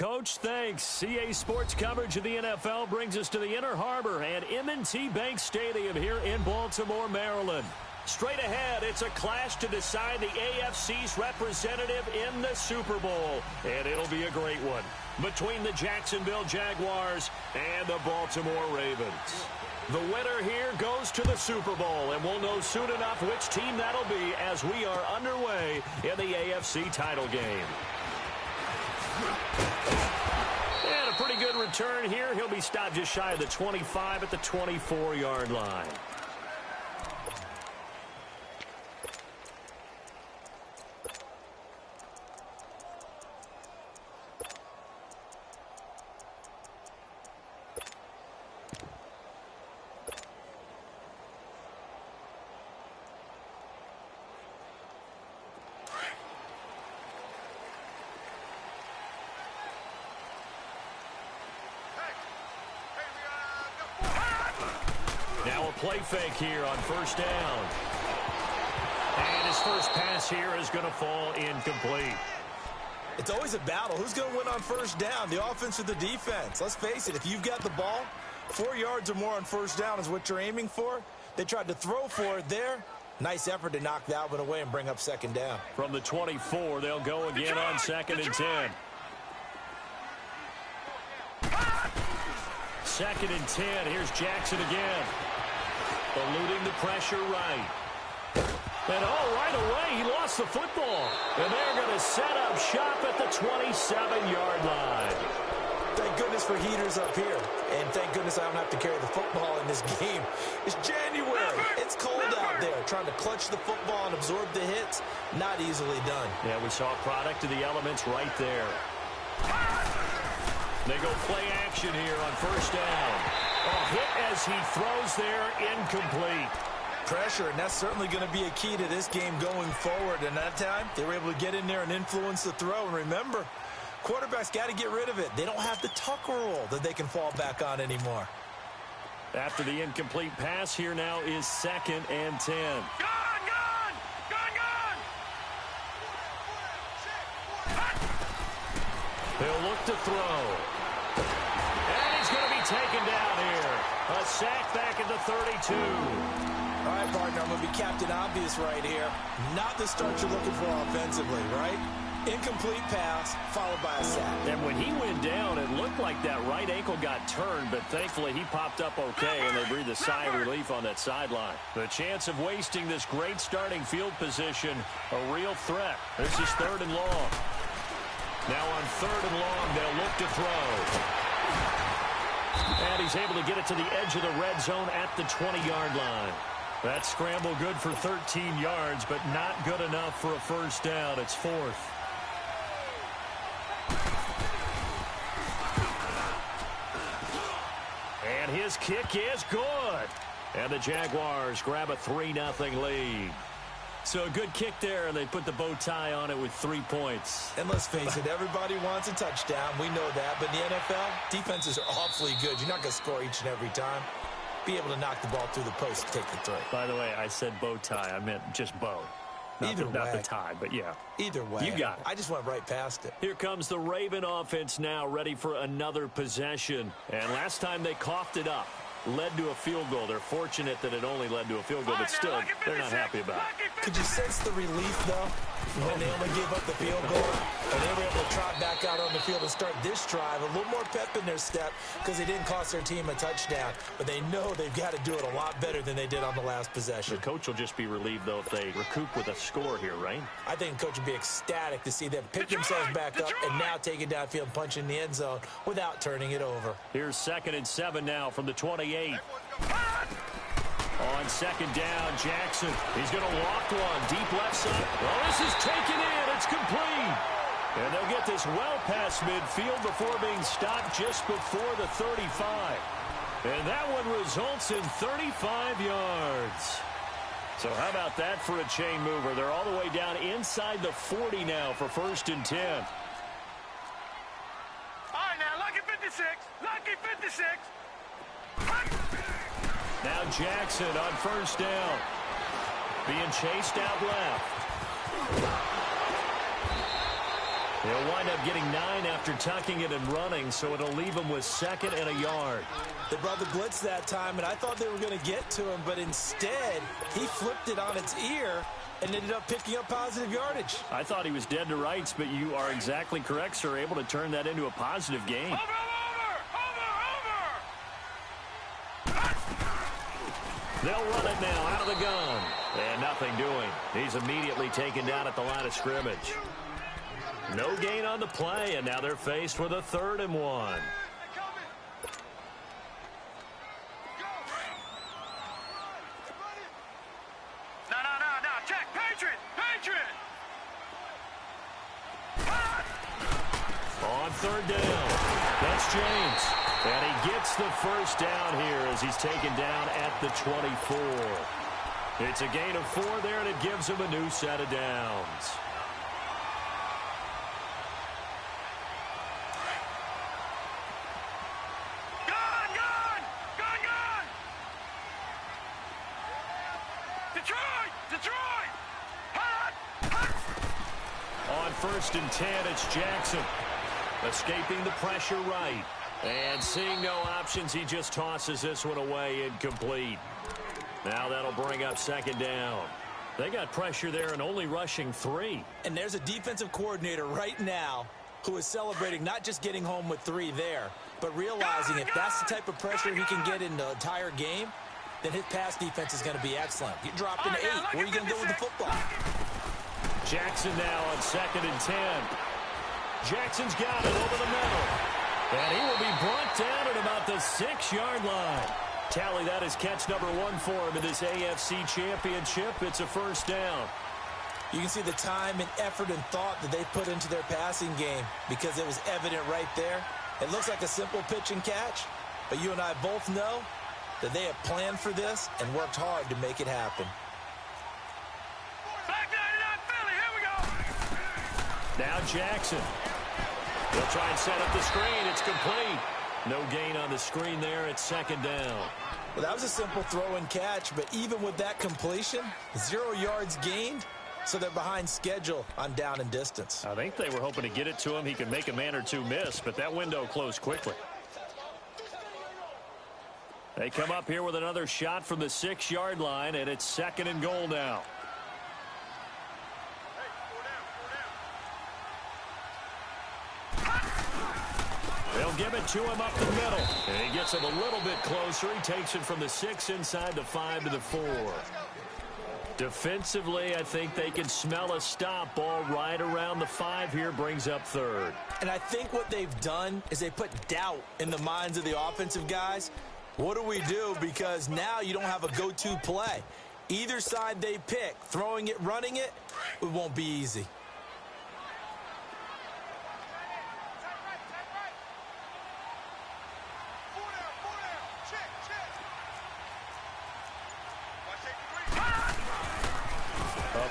Coach. Thanks. CA Sports coverage of the NFL brings us to the Inner Harbor and M&T Bank Stadium here in Baltimore, Maryland. Straight ahead, it's a clash to decide the AFC's representative in the Super Bowl. And it'll be a great one between the Jacksonville Jaguars and the Baltimore Ravens. The winner here goes to the Super Bowl, and we'll know soon enough which team that'll be as we are underway in the AFC title game. And a pretty good return here. He'll be stopped just shy of the 25 at the 24-yard line. Now a play fake here on first down. And his first pass here is going to fall incomplete. It's always a battle. Who's going to win on first down, the offense or the defense? Let's face it, if you've got the ball, 4 yards or more on first down is what you're aiming for. They tried to throw for it there. Nice effort to knock that one away and bring up second down. From the 24, they'll go again on second and 10. Second and 10. Here's Jackson again. Eluding the pressure right. And right away, he lost the football. And they're going to set up shop at the 27-yard line. Thank goodness for heaters up here. And thank goodness I don't have to carry the football in this game. It's January. It's cold out there. Trying to clutch the football and absorb the hits, not easily done. Yeah, we saw a product of the elements right there. They go play action here on first down. A hit as he throws there, incomplete. Pressure, and that's certainly going to be a key to this game going forward. And that time, they were able to get in there and influence the throw. And remember, quarterbacks got to get rid of it. They don't have the tucker roll that they can fall back on anymore. After the incomplete pass, here now is second and 10. He'll look to throw. And he's going to be taken down here. A sack back at the 32. All right, partner, I'm going to be Captain Obvious right here. Not the start you're looking for offensively, right? Incomplete pass, followed by a sack. And when he went down, it looked like that right ankle got turned, but thankfully he popped up okay, and they breathed a sigh of relief on that sideline. The chance of wasting this great starting field position, a real threat. This is third and long. Now on third and long, they'll look to throw. And he's able to get it to the edge of the red zone at the 20-yard line. That scramble good for 13 yards, but not good enough for a first down. It's fourth. And his kick is good. And the Jaguars grab a 3-0 lead. So a good kick there, and they put the bow tie on it with 3 points. And let's face it, everybody wants a touchdown. We know that. But in the NFL, defenses are awfully good. You're not going to score each and every time. Be able to knock the ball through the post and take the three. By the way, I said bow tie. I meant just bow. Not the tie, but yeah. Either way. You got it. I just went right past it. Here comes the Raven offense now, ready for another possession. And last time they coughed it up. Led to a field goal. They're fortunate that it only led to a field goal, but still, they're not happy about it. Could you sense the relief, though, when they only gave up the field goal? And they were able to trot back out on the field and start this drive. A little more pep in their step because they didn't cost their team a touchdown. But they know they've got to do it a lot better than they did on the last possession. The coach will just be relieved, though, if they recoup with a score here, right? I think the coach would be ecstatic to see them pick themselves back up and now take it downfield and punch in the end zone without turning it over. Here's 2nd and 7 now from the 28. On second down, Jackson. He's going to walk one. Deep left side. Well, this is taken in. It's complete. And they'll get this well past midfield before being stopped just before the 35. And that one results in 35 yards. So how about that for a chain mover? They're all the way down inside the 40 now for 1st and 10. All right, now, lucky 56. Lucky 56. Now Jackson on 1st down. Being chased out left. He'll wind up getting 9 after tucking it and running, so it'll leave him with 2nd and a yard. They brought the blitz that time, and I thought they were going to get to him, but instead, he flipped it on its ear and ended up picking up positive yardage. I thought he was dead to rights, but you are exactly correct, sir. Able to turn that into a positive gain. Over! They'll run it now out of the gun. And nothing doing. He's immediately taken down at the line of scrimmage. No gain on the play, and now they're faced with a 3rd and 1. No, check, Patriot! On 3rd down, that's James. And he gets the 1st down here as he's taken down at the 24. It's a gain of 4 there, and it gives him a new set of downs. Gun! Detroit! Hot! On 1st and 10, it's Jackson. Escaping the pressure right. And seeing no options, he just tosses this one away incomplete. Now that'll bring up 2nd down. They got pressure there and only rushing 3. And there's a defensive coordinator right now who is celebrating not just getting home with 3 there, but realizing if that's the type of pressure he can get in the entire game, then his pass defense is going to be excellent. You dropped into 8. Where are you going to go with the football? Jackson now on 2nd and 10. Jackson's got it over the middle. And he will be brought down at about the 6-yard line. Tally that is catch number 1 for him in this AFC Championship. It's a 1st down. You can see the time and effort and thought that they put into their passing game because it was evident right there. It looks like a simple pitch and catch, but you and I both know that they have planned for this and worked hard to make it happen. Back 99 Philly, here we go! Now Jackson. They'll try and set up the screen. It's complete. No gain on the screen there. It's 2nd down. Well, that was a simple throw and catch, but even with that completion, 0 yards gained, so they're behind schedule on down and distance. I think they were hoping to get it to him. He could make a man or 2 miss, but that window closed quickly. They come up here with another shot from the 6-yard line, and it's 2nd and goal now. They'll give it to him up the middle. And he gets him a little bit closer. He takes it from the 6 inside the 5 to the 4. Defensively, I think they can smell a stop. Ball right around the 5 here, brings up 3rd. And I think what they've done is they put doubt in the minds of the offensive guys. What do we do? Because now you don't have a go-to play. Either side they pick, throwing it, running it, it won't be easy.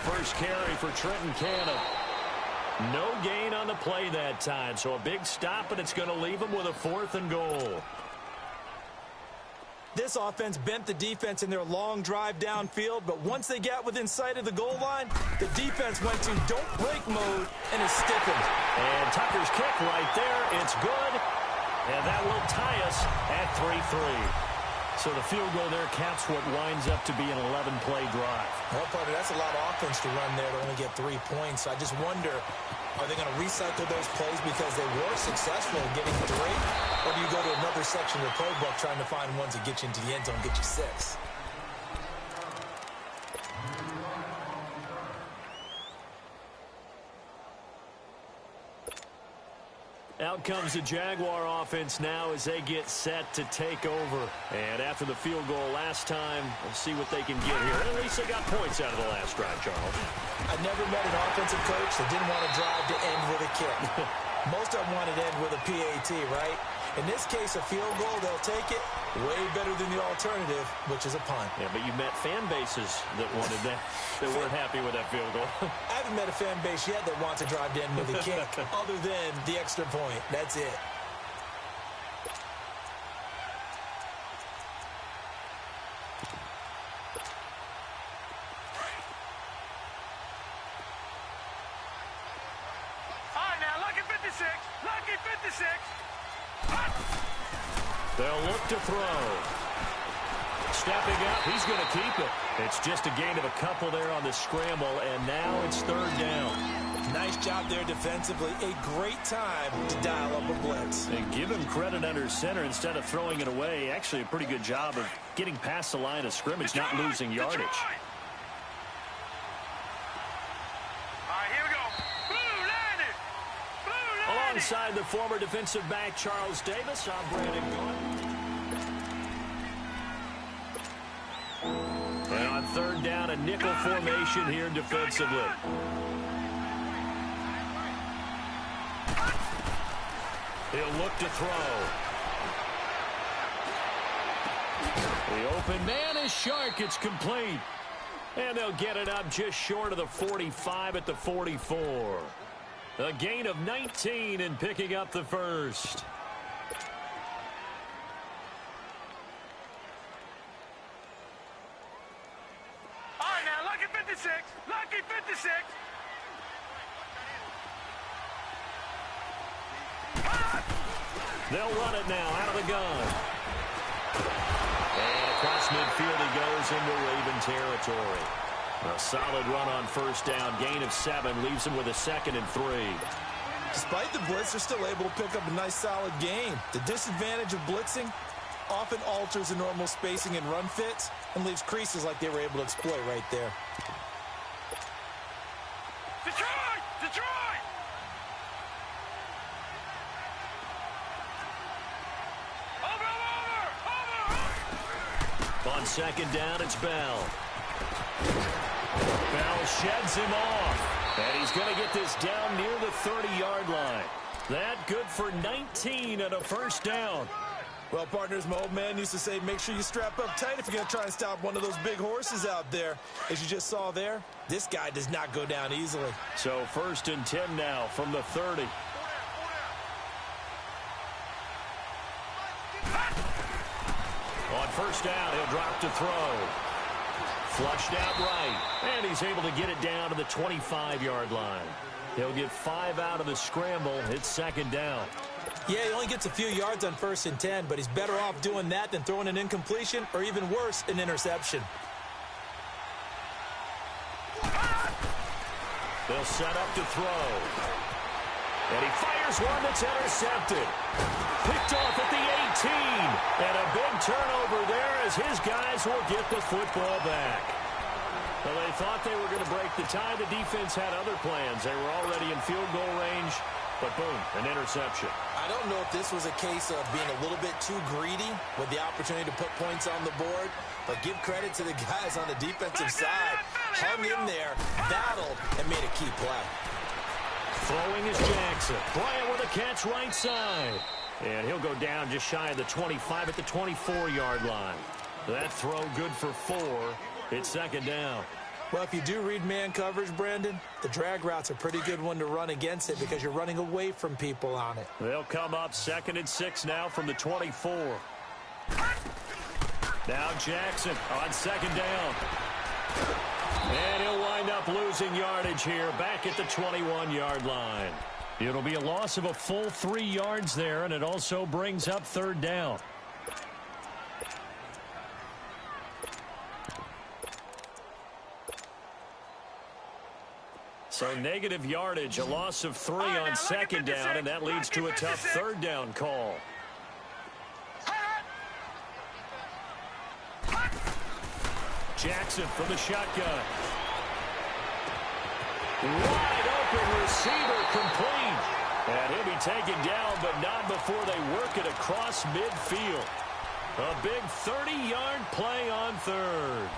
First carry for Trenton Cannon. No gain on the play that time, so a big stop, and it's going to leave him with a 4th and goal. This offense bent the defense in their long drive downfield, but once they got within sight of the goal line, the defense went to don't break mode and is stiffened. And Tucker's kick right there. It's good, and that will tie us at 3-3. So the field goal there caps what winds up to be an 11-play drive. Well, partner, that's a lot of offense to run there to only get 3 points. I just wonder, are they going to recycle those plays because they were successful in getting 3? Or do you go to another section of the playbook trying to find ones that get you into the end zone and get you 6? Out comes the Jaguar offense now as they get set to take over. And after the field goal last time, we'll see what they can get here. At least they got points out of the last drive, Charles. I never met an offensive coach that didn't want to drive to end with a kick. Most of them wanted to end with a PAT, right? In this case, a field goal, they'll take it. Way better than the alternative, which is a punt. Yeah, but you met fan bases that wanted that, that weren't happy with that field goal. I haven't met a fan base yet that wants to drive to end with a kick other than the extra point. That's it. All right, now, 56. Lucky 56. They'll look to throw. Stepping up, he's going to keep it. It's just a gain of a couple there on the scramble, and now it's third down. Nice job there defensively. A great time to dial up a blitz. And give him credit under center instead of throwing it away. Actually, a pretty good job of getting past the line of scrimmage, not losing yardage. All right, here we go. Blue 90. Blue 90. Alongside the former defensive back Charles Davis, I'm Brandon Gordon. And on third down, a nickel formation here defensively. He'll look to throw. The open man is Shark. It's complete. And they'll get it up just short of the 45 at the 44. A gain of 19 and picking up the first. All right, now, lucky 56. Lucky 56. They'll run it now out of the gun. And across midfield he goes into Raven territory. A solid run on first down. Gain of 7 leaves him with a 2nd and 3. Despite the blitz, they're still able to pick up a nice solid gain. The disadvantage of blitzing often alters the normal spacing and run fits and leaves creases like they were able to exploit right there. Detroit! Detroit! On second down, it's Bell. Bell sheds him off. And he's going to get this down near the 30-yard line. That good for 19 and a first down. Well, partners, my old man used to say, make sure you strap up tight if you're going to try and stop one of those big horses out there. As you just saw there, this guy does not go down easily. So first and 10 now from the 30. On first down, he'll drop to throw. Flushed out right, and he's able to get it down to the 25-yard line. He'll get 5 out of the scramble. It's second down. Yeah, he only gets a few yards on first and 10, but he's better off doing that than throwing an incompletion or even worse, an interception. They'll set up to throw. And he fires one that's intercepted. Picked off at the 18. And a big turnover there as his guys will get the football back. Well, they thought they were going to break the tie. The defense had other plans. They were already in field goal range. But boom, an interception. I don't know if this was a case of being a little bit too greedy with the opportunity to put points on the board, but give credit to the guys on the defensive side. Hung in there, battled, and made a key play. Throwing is Jackson. Bryant with a catch right side. And he'll go down just shy of the 25 at the 24-yard line. That throw good for 4. It's second down. Well, if you do read man coverage, Brandon, the drag route's a pretty good one to run against it because you're running away from people on it. They'll come up 2nd and 6 now from the 24. Now Jackson on second down. And he'll wind up losing yardage here back at the 21-yard line. It'll be a loss of a full 3 yards there, and it also brings up third down. So negative yardage, a loss of 3 on second down, and that leads to a tough third down call. Jackson from the shotgun. Wide open receiver complete. And he'll be taken down, but not before they work it across midfield. A big 30-yard play on third.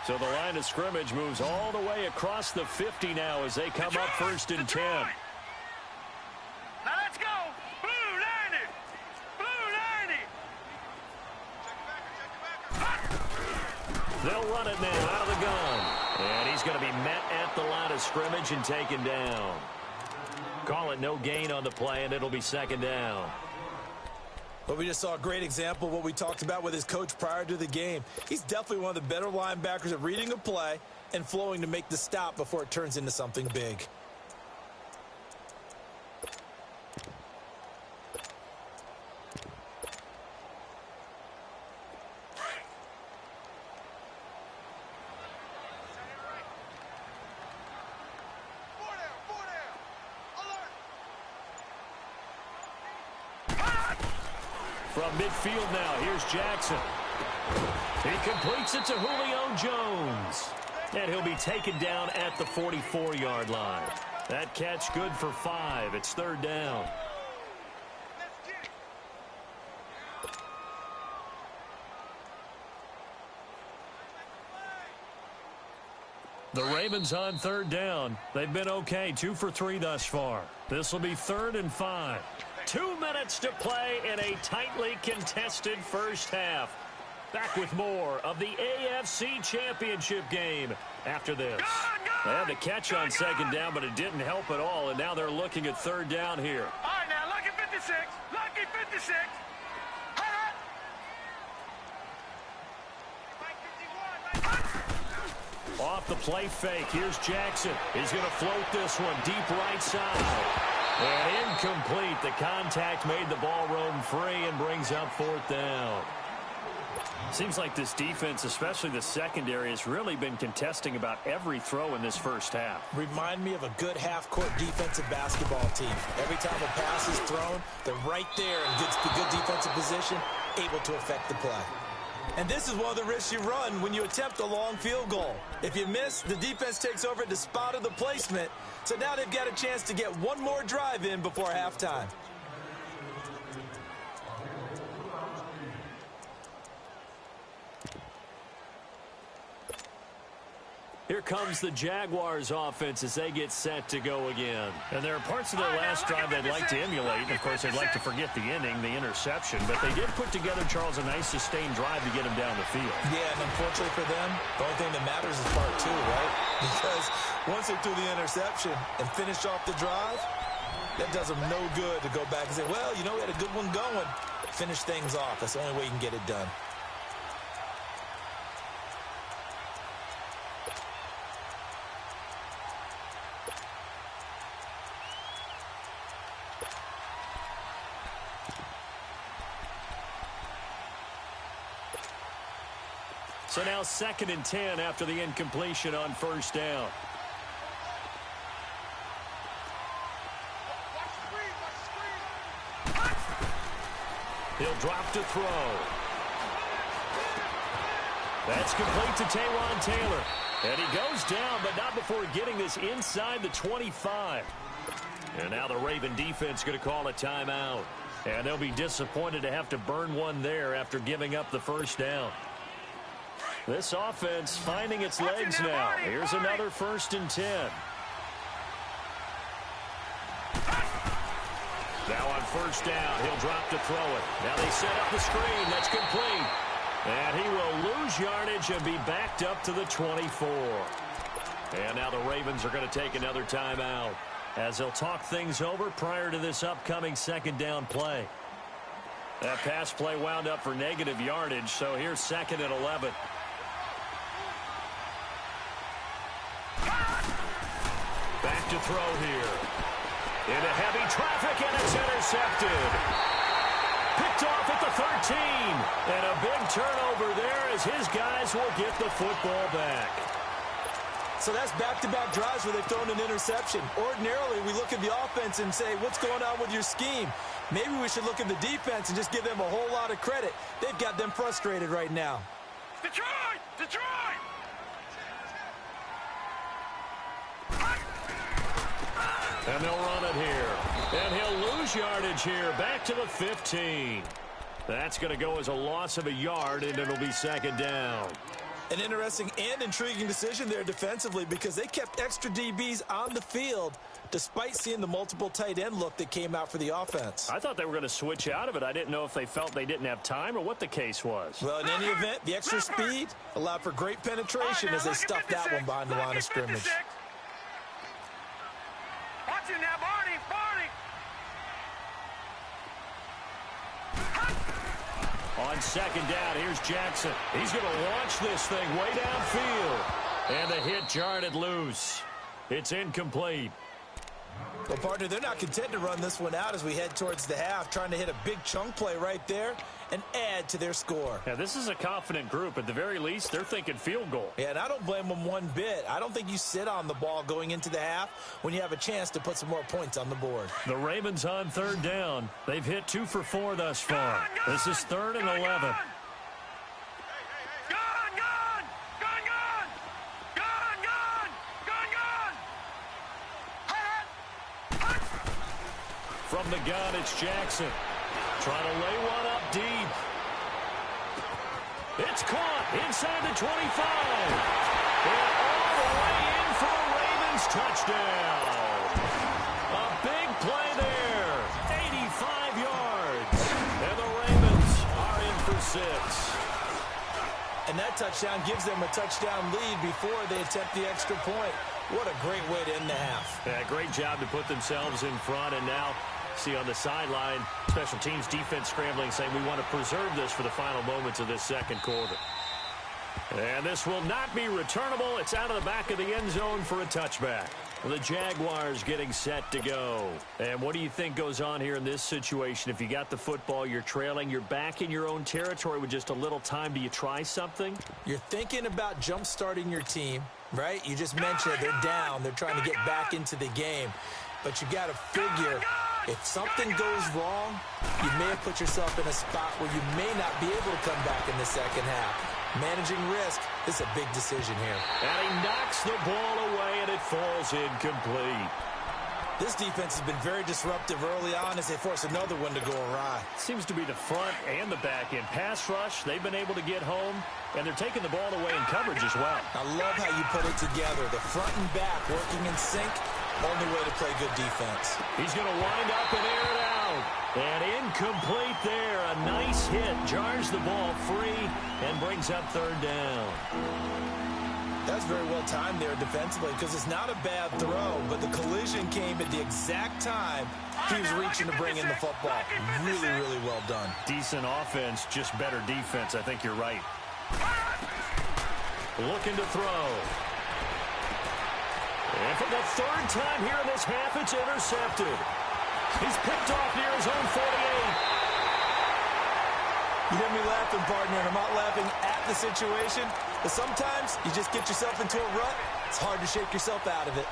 So the line of scrimmage moves all the way across the 50 now as they come up first and 10. Now let's go. Blue 90. Blue 90. They'll run it now out of the gun. And he's going to be met at the line of scrimmage and taken down. Call it no gain on the play, and it'll be second down. But we just saw a great example of what we talked about with his coach prior to the game. He's definitely one of the better linebackers at reading a play and flowing to make the stop before it turns into something big. From midfield now, here's Jackson. He completes it to Julio Jones. And he'll be taken down at the 44-yard line. That catch good for 5. It's third down. The Ravens on third down. They've been okay, 2 for 3 thus far. This will be 3rd and 5. 2 minutes to play in a tightly contested first half. Back with more of the AFC Championship game after this. They had the catch on second down, but it didn't help at all, and now they're looking at third down here. All right, now, lucky 56. Lucky 56. Off the play fake, here's Jackson. He's going to float this one deep right side. And incomplete. The contact made the ball roam free and brings up 4th down. Seems like this defense, especially the secondary, has really been contesting about every throw in this first half. Remind me of a good half-court defensive basketball team. Every time a pass is thrown, they're right there in good defensive position, able to affect the play. And this is one of the risks you run when you attempt a long field goal. If you miss, the defense takes over at the spot of the placement. So now they've got a chance to get one more drive in before halftime. Here comes the Jaguars offense as they get set to go again. And there are parts of their last drive they'd like to emulate. And of course, they'd like to forget the ending, the interception. But they did put together, Charles, a nice sustained drive to get him down the field. Yeah, and unfortunately for them, the only thing that matters is part 2, right? Because once they threw the interception and finished off the drive, that does them no good to go back and say, well, you know, we had a good one going. Finish things off. That's the only way you can get it done. So now 2nd and 10 after the incompletion on first down. He'll drop to throw. That's complete to Taywan Taylor. And he goes down, but not before getting this inside the 25. And now the Raven defense going to call a timeout. And they'll be disappointed to have to burn one there after giving up the first down. This offense finding its legs now. Here's another 1st and 10. Now on first down, he'll drop to throw it. Now they set up the screen. That's complete. And he will lose yardage and be backed up to the 24. And now the Ravens are going to take another timeout as they'll talk things over prior to this upcoming 2nd down play. That pass play wound up for negative yardage, so here's 2nd and 11. Back to throw here. Into heavy traffic, and it's intercepted. Picked off at the 13. And a big turnover there as his guys will get the football back. So that's back-to-back drives where they've thrown an interception. Ordinarily, we look at the offense and say, what's going on with your scheme? Maybe we should look at the defense and just give them a whole lot of credit. They've got them frustrated right now. Detroit! Detroit! And they'll run it here. And he'll lose yardage here. Back to the 15. That's going to go as a loss of a yard, and it'll be 2nd down. An interesting and intriguing decision there defensively because they kept extra DBs on the field despite seeing the multiple tight end look that came out for the offense. I thought they were going to switch out of it. I didn't know if they felt they didn't have time or what the case was. Well, in any event, the extra speed allowed for great penetration as they stuffed that one behind the line of scrimmage. Watch it now, Barney! Barney! On second down, here's Jackson. He's going to launch this thing way downfield. And the hit jarred it loose. It's incomplete. Well, partner, they're not content to run this one out as we head towards the half, trying to hit a big chunk play right there and add to their score. Yeah, this is a confident group. At the very least, they're thinking field goal. Yeah, and I don't blame them one bit. I don't think you sit on the ball going into the half when you have a chance to put some more points on the board. The Ravens on third down. They've hit 2 for 4 thus far. This is 3rd and 11. From the gun, it's Jackson. Trying to lay one up deep. It's caught inside the 25. And all the way in for a Ravens touchdown. A big play there. 85 yards. And the Ravens are in for 6. And that touchdown gives them a touchdown lead before they attempt the extra point. What a great way to end the half. Yeah, great job to put themselves in front, and now see on the sideline, special teams defense scrambling, saying we want to preserve this for the final moments of this second quarter. And this will not be returnable. It's out of the back of the end zone for a touchback. The Jaguars getting set to go. And what do you think goes on here in this situation? If you got the football, you're trailing, you're back in your own territory with just a little time. Do you try something? You're thinking about jump-starting your team, right? You just mentioned they're down. They're trying to get back into the game. But you got to figure, if something goes wrong, you may have put yourself in a spot where you may not be able to come back in the second half. Managing risk is a big decision here. And he knocks the ball away, and it falls incomplete. This defense has been very disruptive early on as they force another one to go awry. Seems to be the front and the back end. Pass rush, they've been able to get home, and they're taking the ball away in coverage as well. I love how you put it together. The front and back working in sync. Only way to play good defense. He's going to wind up and air it out. And incomplete there. A nice hit. Jars the ball free and brings up third down. That's very well timed there defensively because it's not a bad throw, but the collision came at the exact time he was reaching to bring in the football. Really, really well done. Decent offense, just better defense. I think you're right. Looking to throw. And for the third time here in this half, it's intercepted. He's picked off near his own 48. You hear me laughing, partner, and I'm not laughing at the situation, but sometimes you just get yourself into a rut. It's hard to shake yourself out of it.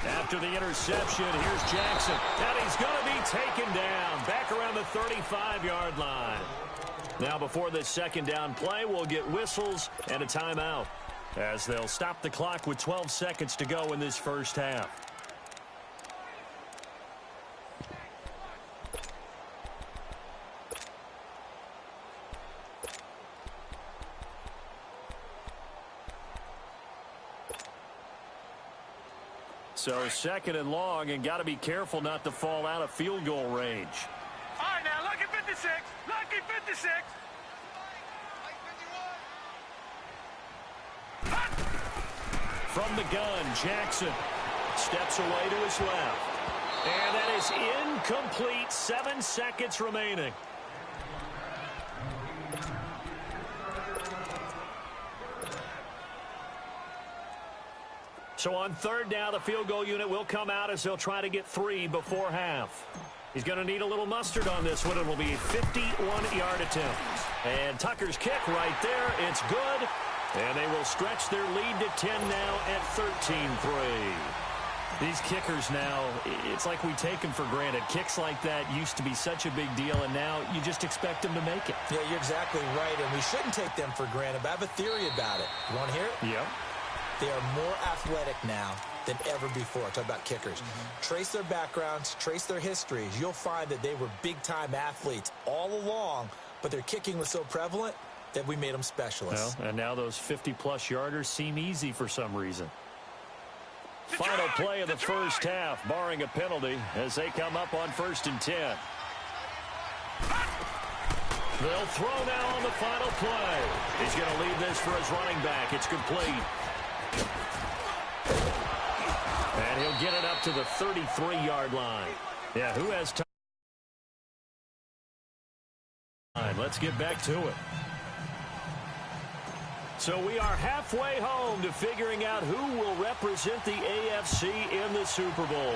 After the interception, here's Jackson. And he's going to be taken down back around the 35-yard line. Now, before this second down play, we'll get whistles and a timeout as they'll stop the clock with 12 seconds to go in this first half. So second and long, and got to be careful not to fall out of field goal range. All right, now, lucky 56. Lucky 56. From the gun, Jackson steps away to his left. And that is incomplete. 7 seconds remaining. So on third down, the field goal unit will come out as they'll try to get 3 before half. He's going to need a little mustard on this one. It will be a 51-yard attempt. And Tucker's kick right there. It's good. And they will stretch their lead to 10 now at 13-3. These kickers now, it's like we take them for granted. Kicks like that used to be such a big deal, and now you just expect them to make it. Yeah, you're exactly right, and we shouldn't take them for granted. But I have a theory about it. You want to hear it? Yep. They are more athletic now than ever before. Talk about kickers. Trace their backgrounds, trace their histories. You'll find that they were big-time athletes all along, but their kicking was so prevalent that we made them specialists. Well, and now those 50-plus yarders seem easy for some reason. Final play of the first half, barring a penalty, as they come up on 1st and 10. They'll throw now on the final play. He's going to leave this for his running back. It's complete. And he'll get it up to the 33-yard line. Yeah, who has time? Let's get back to it. So we are halfway home to figuring out who will represent the AFC in the Super Bowl.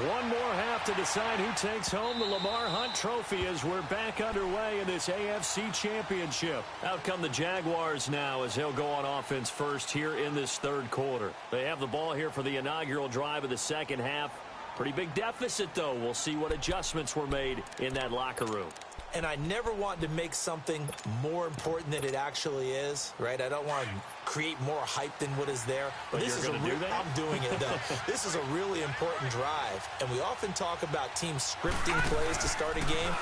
One more half to decide who takes home the Lamar Hunt Trophy as we're back underway in this AFC Championship. Out come the Jaguars now as they'll go on offense first here in this third quarter. They have the ball here for the inaugural drive of the second half. Pretty big deficit, though. We'll see what adjustments were made in that locker room. And I never want to make something more important than it actually is, right? I don't want to create more hype than what is there. But this you're going to do that? I'm doing it, though. This is a really important drive. And we often talk about teams scripting plays to start a game.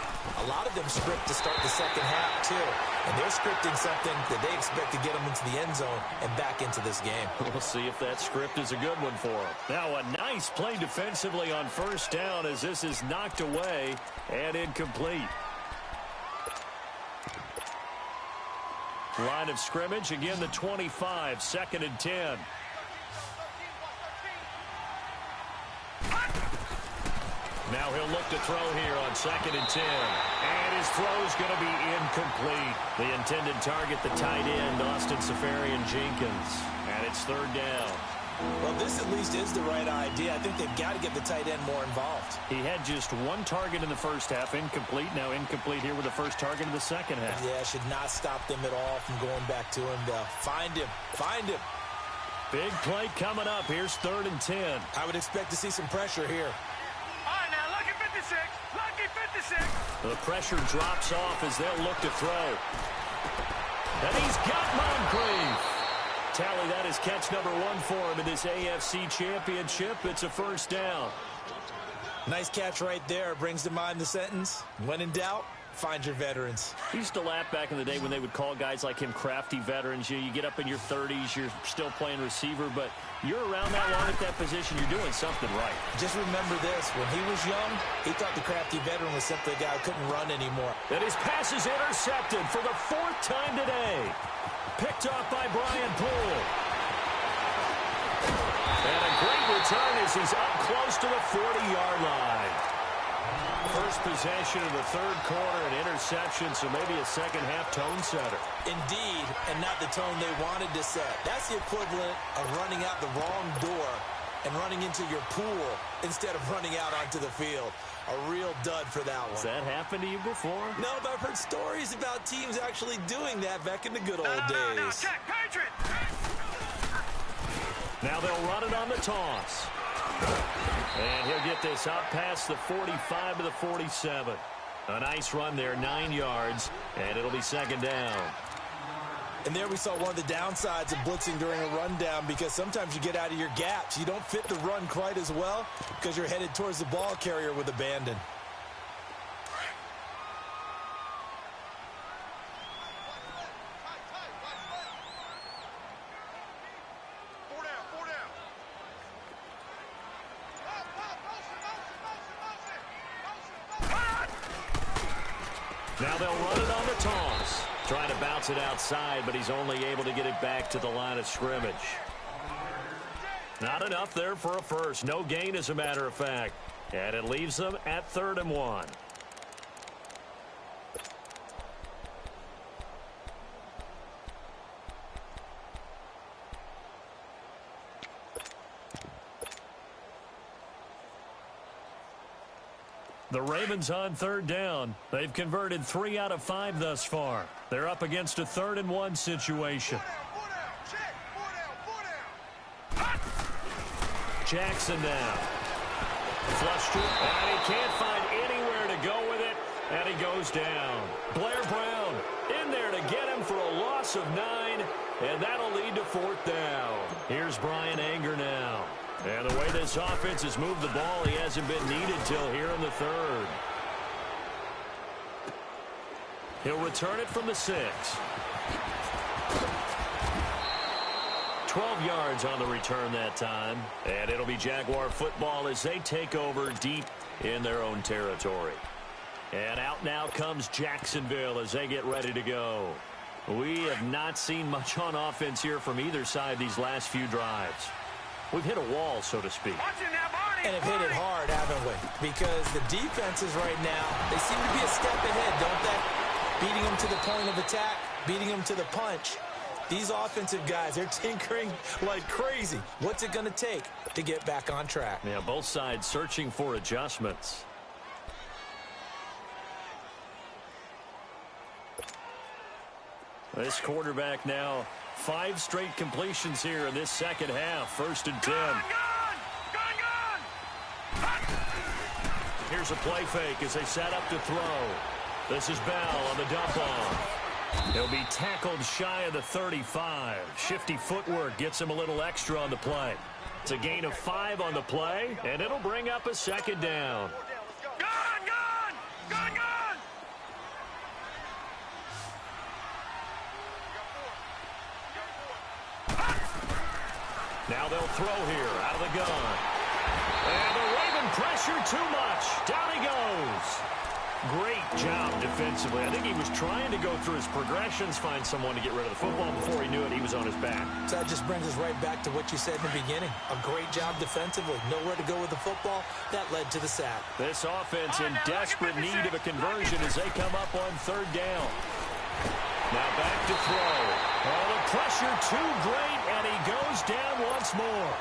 A lot of them script to start the second half, too. And they're scripting something that they expect to get them into the end zone and back into this game. We'll see if that script is a good one for them. Now a nice play defensively on first down as this is knocked away and incomplete. Line of scrimmage, again the 25, 2nd and 10. Now he'll look to throw here on 2nd and 10. And his throw is going to be incomplete. The intended target, the tight end, Austin Seferian-Jenkins. And it's 3rd down. Well, this at least is the right idea. I think they've got to get the tight end more involved. He had just one target in the first half, incomplete. Now incomplete here with the first target of the second half. Yeah, should not stop them at all from going back to him, though. Find him. Find him. Big play coming up. Here's 3rd and 10. I would expect to see some pressure here. All right, now, lucky 56. Lucky 56. The pressure drops off as they'll look to throw. And he's got Moncrief. Tally, that is catch number 1 for him in this AFC Championship. It's a 1st down. Nice catch right there. Brings to mind the sentence, when in doubt, find your veterans. We used to laugh back in the day when they would call guys like him crafty veterans. You get up in your 30s, you're still playing receiver, but you're around that long at that position, you're doing something right. Just remember this. When he was young, he thought the crafty veteran was simply a guy who couldn't run anymore. And his pass is intercepted for the 4th time today. Picked off by Brian Poole. And a great return as he's up close to the 40-yard line. First possession of the third quarter, an interception, so maybe a second-half tone setter. Indeed, and not the tone they wanted to set. That's the equivalent of running out the wrong door and running into your pool instead of running out onto the field. A real dud for that one. Has that happened to you before? No, but I've heard stories about teams actually doing that back in the good old days. No, check, Patriot. Now they'll run it on the toss. And he'll get this up past the 45 to the 47. A nice run there, 9 yards, and it'll be 2nd down. And there we saw one of the downsides of blitzing during a rundown, because sometimes you get out of your gaps. You don't fit the run quite as well because you're headed towards the ball carrier with abandon. Now they'll run it on the toss. Trying to bounce it outside, but he's only able to get it back to the line of scrimmage. Not enough there for a first. No gain, as a matter of fact. And it leaves them at 3rd and 1. The Ravens on 3rd down. They've converted 3 out of 5 thus far. They're up against a 3rd and 1 situation. Jackson now. Flushed it, and he can't find anywhere to go with it, and he goes down. Blair Brown in there to get him for a loss of 9, and that'll lead to 4th down. Here's Brian Anger now. And the way this offense has moved the ball, he hasn't been needed till here in the 3rd. He'll return it from the 6. 12 yards on the return that time. And it'll be Jaguar football as they take over deep in their own territory. And out now comes Jacksonville as they get ready to go. We have not seen much on offense here from either side these last few drives. We've hit a wall, so to speak. And have hit it hard, haven't we? Because the defenses right now, they seem to be a step ahead, don't they? Beating them to the point of attack, beating them to the punch. These offensive guys, they're tinkering like crazy. What's it going to take to get back on track? Yeah, both sides searching for adjustments. This quarterback now 5 straight completions here in this second half. 1st and 10. Here's a play fake as they set up to throw. This is Bell on the dump off. He'll be tackled shy of the 35. Shifty footwork gets him a little extra on the play. It's a gain of 5 on the play, and it'll bring up a 2nd down. Now they'll throw here out of the gun. And the Raven pressure too much. Down he goes. Great job defensively. I think he was trying to go through his progressions, find someone to get rid of the football. Before he knew it, he was on his back. So that just brings us right back to what you said in the beginning. A great job defensively. Nowhere to go with the football. That led to the sack. This offense in desperate need of a conversion as they come up on 3rd down. Now back to throw. Oh, the pressure too great, and he goes down once more.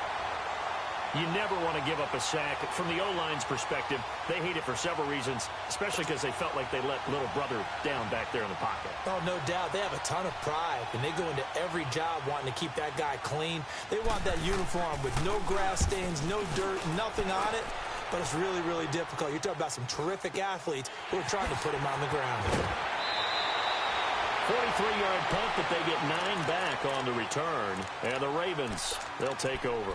You never want to give up a sack. From the O-line's perspective, they hate it for several reasons, especially because they felt like they let little brother down back there in the pocket. Oh, no doubt. They have a ton of pride, and they go into every job wanting to keep that guy clean. They want that uniform with no grass stains, no dirt, nothing on it. But it's really, really difficult. You're talking about some terrific athletes who are trying to put him on the ground. 43-yard punt, but they get 9 back on the return. And the Ravens, they'll take over.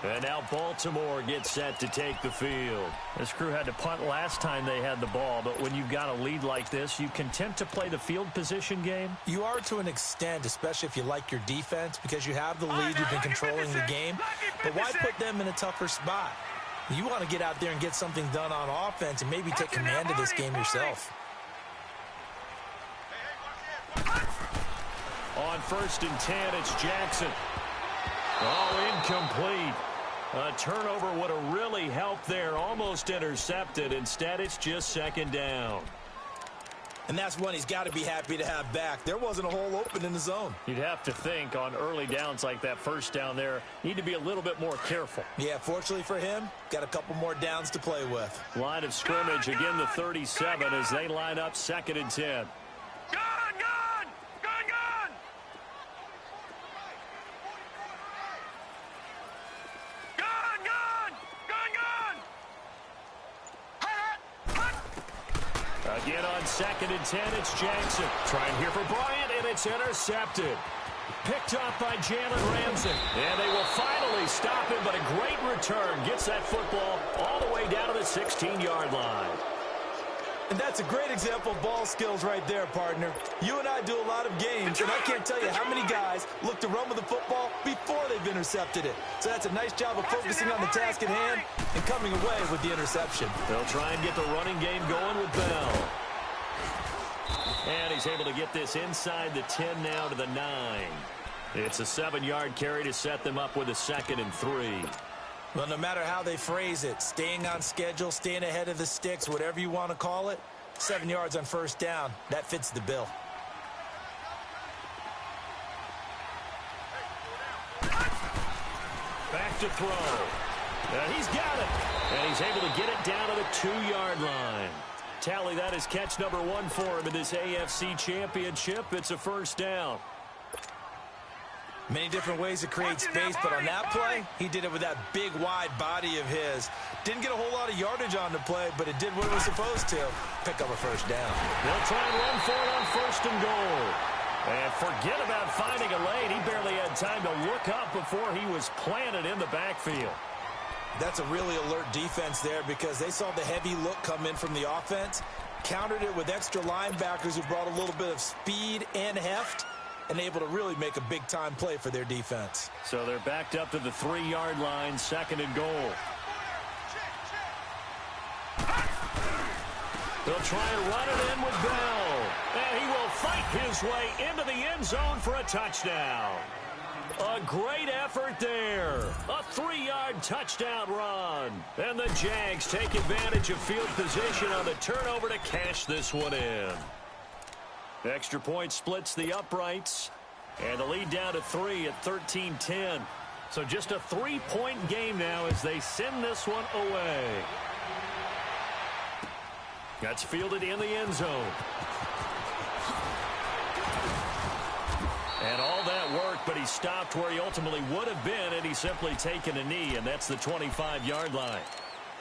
And now Baltimore gets set to take the field. This crew had to punt last time they had the ball, but when you've got a lead like this, you content to play the field position game? You are to an extent, especially if you like your defense, because you have the lead, you've been controlling the game. But why put them in a tougher spot? You want to get out there and get something done on offense and maybe take command of this game yourself. On 1st and 10, it's Jackson. Oh, incomplete. A turnover would have really helped there. Almost intercepted. Instead, it's just 2nd down. And that's one he's got to be happy to have back. There wasn't a hole open in the zone. You'd have to think on early downs like that 1st down there, need to be a little bit more careful. Yeah, fortunately for him, got a couple more downs to play with. Line of scrimmage, again the 37 as they line up 2nd and 10. Again on 2nd and 10, it's Jackson. Trying here for Bryant, and it's intercepted. Picked up by Jalen Ramsey. And they will finally stop him, but a great return. Gets that football all the way down to the 16-yard line. And that's a great example of ball skills right there, partner. You and I do a lot of games, and I can't tell you how many guys look to run with the football before they've intercepted it. So that's a nice job of focusing on the task at hand and coming away with the interception. They'll try and get the running game going with Bell. And he's able to get this inside the 10 now to the 9. It's a 7-yard carry to set them up with a 2nd and 3. Well, no matter how they phrase it, staying on schedule, staying ahead of the sticks, whatever you want to call it, 7 yards on 1st down, that fits the bill. Back to throw. And he's got it. And he's able to get it down to the 2-yard line. Tally, that is catch number 1 for him in this AFC Championship. It's a 1st down. Many different ways to create space, but on that play, he did it with that big, wide body of his. Didn't get a whole lot of yardage on the play, but it did what it was supposed to. Pick up a 1st down. They'll try and run for it on 1st and goal. And forget about finding a lane. He barely had time to look up before he was planted in the backfield. That's a really alert defense there because they saw the heavy look come in from the offense, countered it with extra linebackers who brought a little bit of speed and heft and able to really make a big-time play for their defense. So they're backed up to the 3-yard line, 2nd and goal. They'll try and run it in with Bell. And he will fight his way into the end zone for a touchdown. A great effort there. A 3-yard touchdown run. And the Jags take advantage of field position on the turnover to cash this one in. Extra point splits the uprights. And the lead down to 3 at 13-10. So just a 3-point game now as they send this one away. That's fielded in the end zone. And all that work, but he stopped where he ultimately would have been, and he's simply taken a knee, and that's the 25-yard line.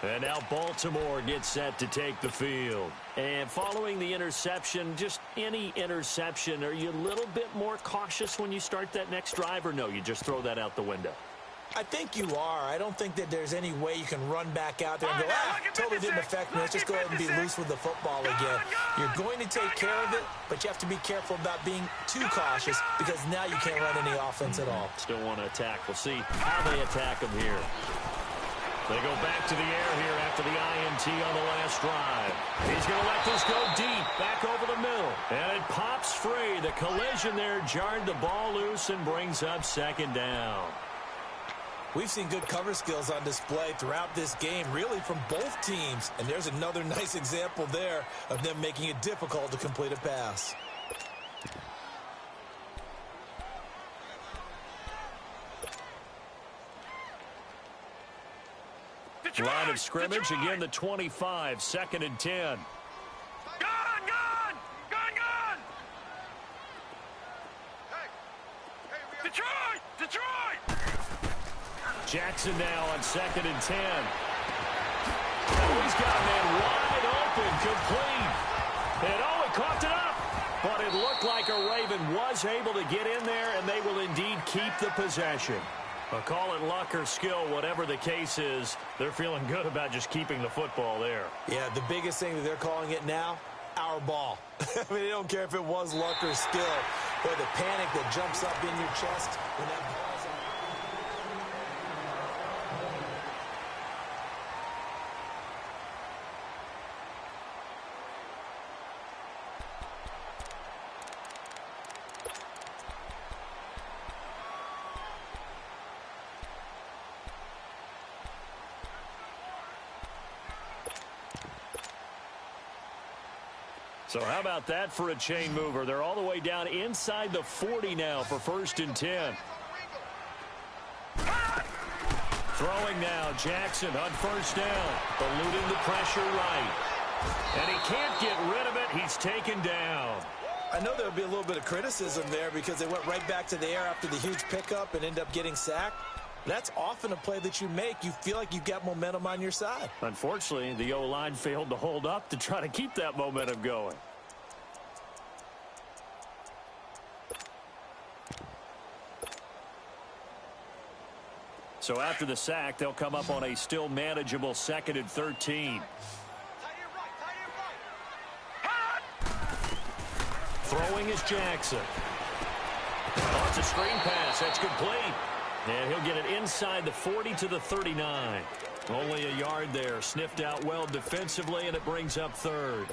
And now Baltimore gets set to take the field. And following the interception, just any interception, are you a little bit more cautious when you start that next drive, or no, you just throw that out the window? I think you are. I don't think that there's any way you can run back out there and go, totally didn't affect me. Let's just go ahead and be loose with the football again. You're going to take care of it, but you have to be careful about being too cautious because now you can't run any offense at all. Still want to attack. We'll see how they attack him here. They go back to the air here after the INT on the last drive. He's going to let this go deep, back over the middle. And it pops free. The collision there jarred the ball loose and brings up 2nd down. We've seen good cover skills on display throughout this game, really from both teams. And there's another nice example there of them making it difficult to complete a pass. Line of scrimmage, again the 25, 2nd and 10. Gone! Detroit! Jackson now on 2nd and 10. Oh, he's got a man wide open, complete. And he coughed it up. But it looked like a Raven was able to get in there, and they will indeed keep the possession. Call it luck or skill, whatever the case is, they're feeling good about just keeping the football there. Yeah, the biggest thing that they're calling it now, our ball. I mean, they don't care if it was luck or skill, or the panic that jumps up in your chest when that ball's out. So how about that for a chain mover? They're all the way down inside the 40 now for 1st and 10. Throwing now, Jackson on 1st down, eluding the pressure right. And he can't get rid of it. He's taken down. I know there would be a little bit of criticism there because they went right back to the air after the huge pickup and end up getting sacked. That's often a play that you make. You feel like you've got momentum on your side. Unfortunately, the O-line failed to hold up to try to keep that momentum going. So after the sack, they'll come up on a still manageable 2nd and 13. Throwing is Jackson. Oh, it's a screen pass. That's complete. And he'll get it inside the 40 to the 39. Only a yard there. Sniffed out well defensively, and it brings up 3rd.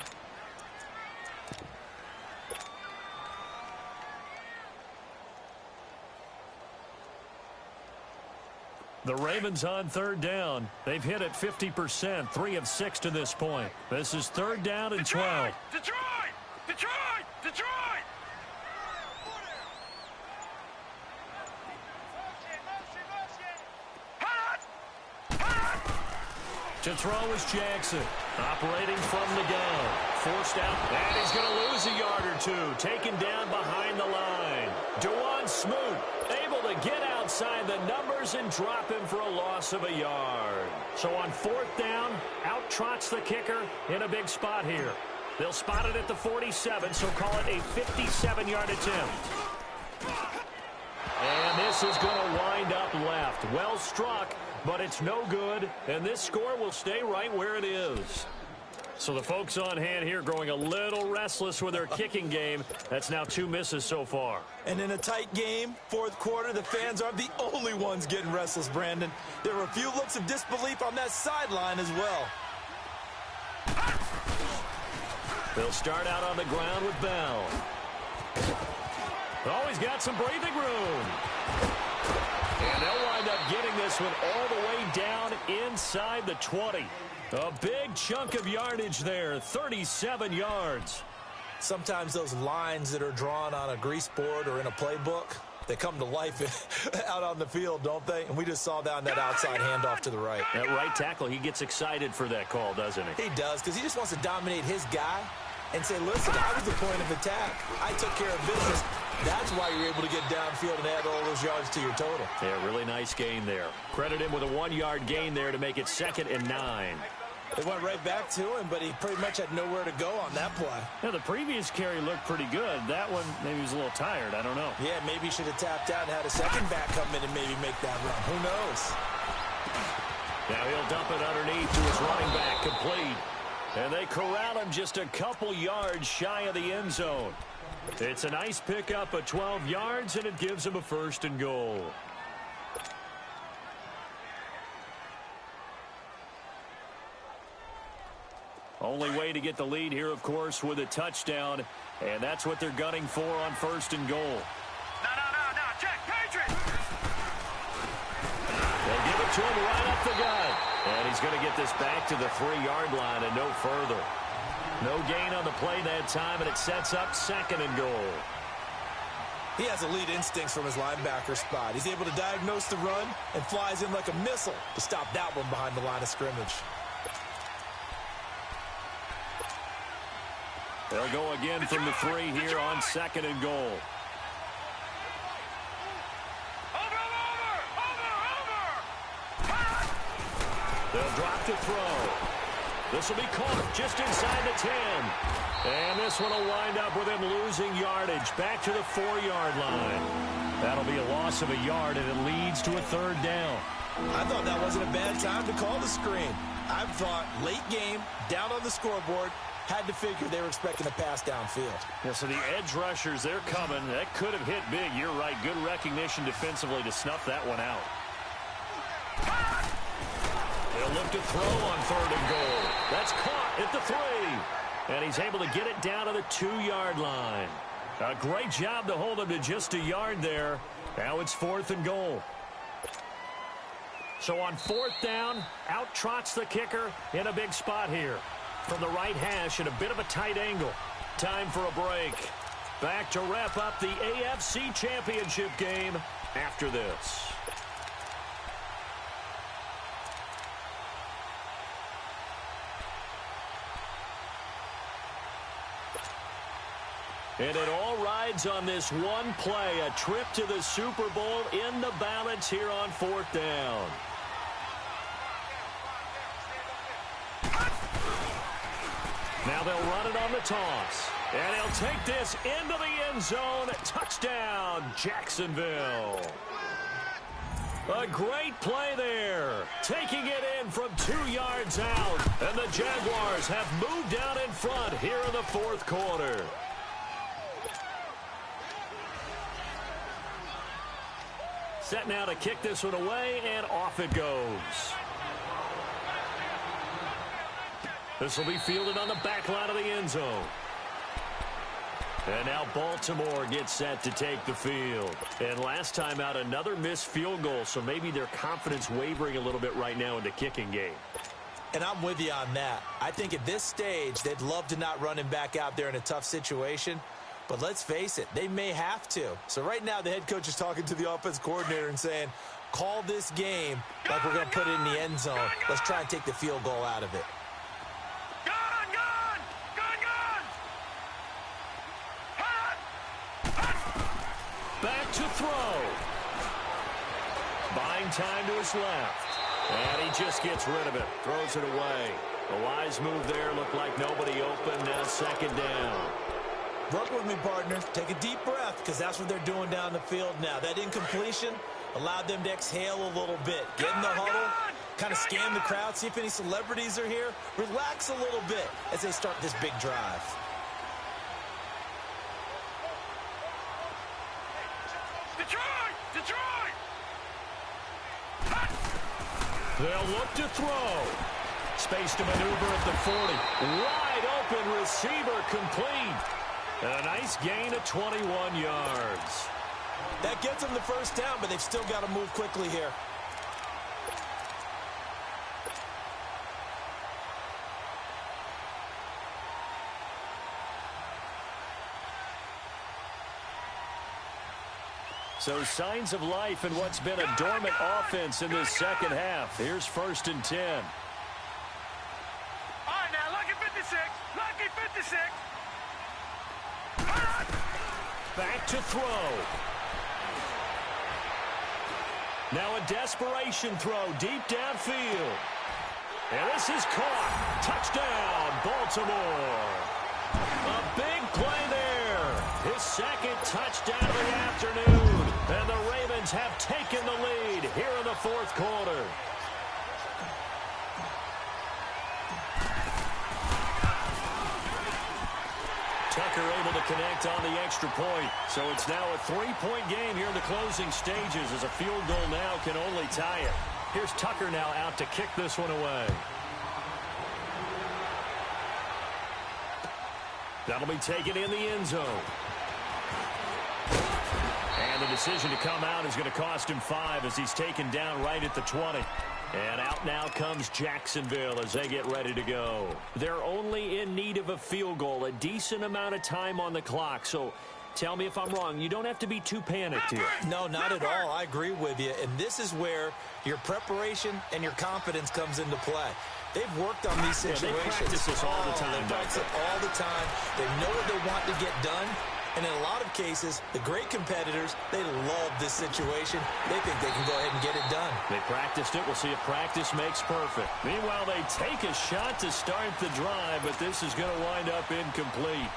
The Ravens on 3rd down. They've hit it 50%, 3 of 6 to this point. This is 3rd down and 12. Detroit! To throw is Jackson, operating from the gun. Forced out, and he's going to lose a yard or two. Taken down behind the line. Dewan Smoot able to get outside the numbers and drop him for a loss of a yard. So on 4th down, out trots the kicker in a big spot here. They'll spot it at the 47, so call it a 57-yard attempt. And this is going to wind up left. Well struck, but it's no good, and this score will stay right where it is. So the folks on hand here growing a little restless with their kicking game. That's now 2 misses so far. And in a tight game, fourth quarter, the fans aren't the only ones getting restless, Brandon. There were a few looks of disbelief on that sideline as well. They'll start out on the ground with Bell. Oh, he's got some breathing room. And they'll wind up getting this one all the way down inside the 20. A big chunk of yardage there, 37 yards. Sometimes those lines that are drawn on a grease board or in a playbook, they come to life out on the field, don't they? And we just saw that on that outside handoff to the right. That right tackle, he gets excited for that call, doesn't he? He does, because he just wants to dominate his guy and say, listen, I was the point of attack. I took care of business. That's why you're able to get downfield and add all those yards to your total. Yeah, really nice gain there. Credit him with a 1-yard gain there to make it 2nd and 9. They went right back to him, but he pretty much had nowhere to go on that play. Yeah, the previous carry looked pretty good. That one, maybe he was a little tired. I don't know. Yeah, maybe he should have tapped out and had a second back come in and maybe make that run. Who knows? Now he'll dump it underneath to his running back, complete. And they corral him just a couple yards shy of the end zone. It's a nice pickup of 12 yards, and it gives him a 1st and goal. Only way to get the lead here, of course, with a touchdown. And that's what they're gunning for on 1st and goal. No, check, Patriots! They'll give it to him right up the gut. And he's going to get this back to the 3-yard line and no further. No gain on the play that time, and it sets up 2nd and goal. He has elite instincts from his linebacker spot. He's able to diagnose the run and flies in like a missile to stop that one behind the line of scrimmage. They'll go again from the 3 here on 2nd and goal. They'll drop to throw. This will be caught just inside the 10. And this one will wind up with him losing yardage back to the 4-yard line. That'll be a loss of a yard, and it leads to a 3rd down. I thought that wasn't a bad time to call the screen. I thought late game, down on the scoreboard, had to figure they were expecting a pass downfield. Yeah, so the edge rushers, they're coming. That could have hit big. You're right. Good recognition defensively to snuff that one out. They'll look to throw on 3rd and goal. That's caught at the 3. And he's able to get it down to the 2-yard line. A great job to hold him to just a yard there. Now it's 4th and goal. So on 4th down, out trots the kicker in a big spot here. From the right hash at a bit of a tight angle. Time for a break. Back to wrap up the AFC Championship game after this. And it all rides on this one play. A trip to the Super Bowl in the balance here on 4th down. Now they'll run it on the toss. And he'll take this into the end zone. Touchdown, Jacksonville. A great play there. Taking it in from 2 yards out. And the Jaguars have moved out in front here in the 4th quarter. Set now to kick this one away, and off it goes. This will be fielded on the back line of the end zone. And now Baltimore gets set to take the field. And last time out, another missed field goal, so maybe their confidence wavering a little bit right now in the kicking game. And I'm with you on that. I think at this stage, they'd love to not run him back out there in a tough situation. But let's face it, they may have to. So right now, the head coach is talking to the offense coordinator and saying, call this game like we're going to put it in the end zone. Let's try and take the field goal out of it. Back to throw. Buying time to his left. And he just gets rid of it. Throws it away. A wise move there. Looked like nobody open. Now 2nd down. Work with me, partner. Take a deep breath, because that's what they're doing down the field now. That incompletion allowed them to exhale a little bit. Get in the huddle, kind of scan the crowd, see if any celebrities are here. Relax a little bit as they start this big drive. Detroit! Detroit! They'll look to throw. Space to maneuver at the 40. Wide open receiver complete. And a nice gain of 21 yards. That gets them the first down, but they've still got to move quickly here. So signs of life in what's been a dormant offense in this second half. Here's 1st and 10. All right, now, lucky 56. Lucky 56. All right. Back to throw. Now a desperation throw deep downfield. And this is caught. Touchdown, Baltimore. A big play there. His second touchdown of the afternoon. And the Ravens have taken the lead here in the 4th quarter. Tucker able to connect on the extra point. So it's now a 3-point game here in the closing stages as a field goal now can only tie it. Here's Tucker now out to kick this one away. That'll be taken in the end zone. And the decision to come out is going to cost him 5 as he's taken down right at the 20. And out now comes Jacksonville as they get ready to go. They're only in need of a field goal, a decent amount of time on the clock. So tell me if I'm wrong. You don't have to be too panicked here. No, not at all. I agree with you. And this is where your preparation and your confidence comes into play. They've worked on these situations. They practice this all the time. They practice it all the time. They know what they want to get done. And in a lot of cases, the great competitors, they love this situation. They think they can go ahead and get it done. They practiced it. We'll see if practice makes perfect. Meanwhile, they take a shot to start the drive, but this is going to wind up incomplete.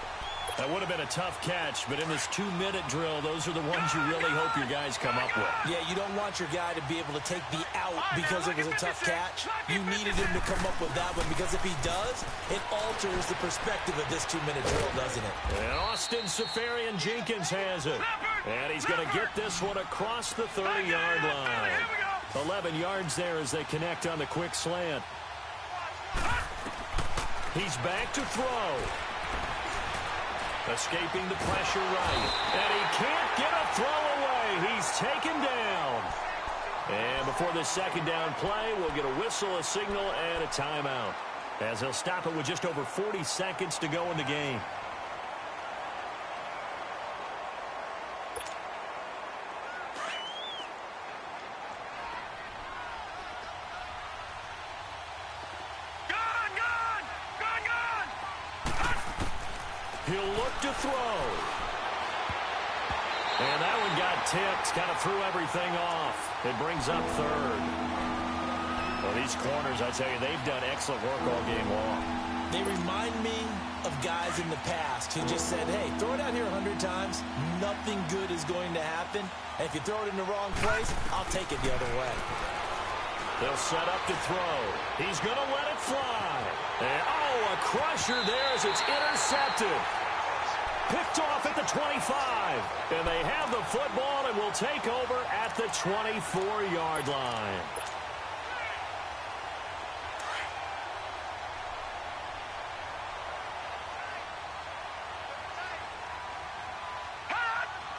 That would have been a tough catch, but in this 2-minute drill, those are the ones you really hope your guys come up with. Yeah, you don't want your guy to be able to take the out because it was a tough catch. You needed him to come up with that one because if he does, it alters the perspective of this 2-minute drill, doesn't it? And Austin Seferian-Jenkins has it. And he's going to get this one across the 30-yard line. 11 yards there as they connect on the quick slant. He's back to throw. Escaping the pressure right. And he can't get a throw away. He's taken down. And before this second down play, we'll get a whistle, a signal, and a timeout. As he'll stop it with just over 40 seconds to go in the game. He'll look to throw. And that one got tipped. Kind of threw everything off. It brings up 3rd. Well, these corners, I tell you, they've done excellent work all game long. They remind me of guys in the past who just said, hey, throw it out here 100 times. Nothing good is going to happen. And if you throw it in the wrong place, I'll take it the other way. They'll set up to throw. He's going to let it fly. And, oh, a crusher there as it's intercepted. Picked off at the 25. And they have the football and will take over at the 24-yard line.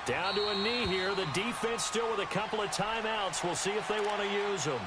Down to a knee here. The defense still with a couple of timeouts. We'll see if they want to use them.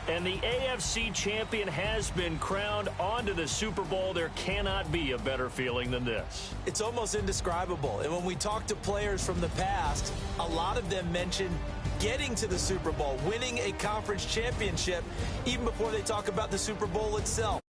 And the AFC champion has been crowned onto the Super Bowl. There cannot be a better feeling than this. It's almost indescribable. And when we talk to players from the past, a lot of them mention getting to the Super Bowl, winning a conference championship, even before they talk about the Super Bowl itself.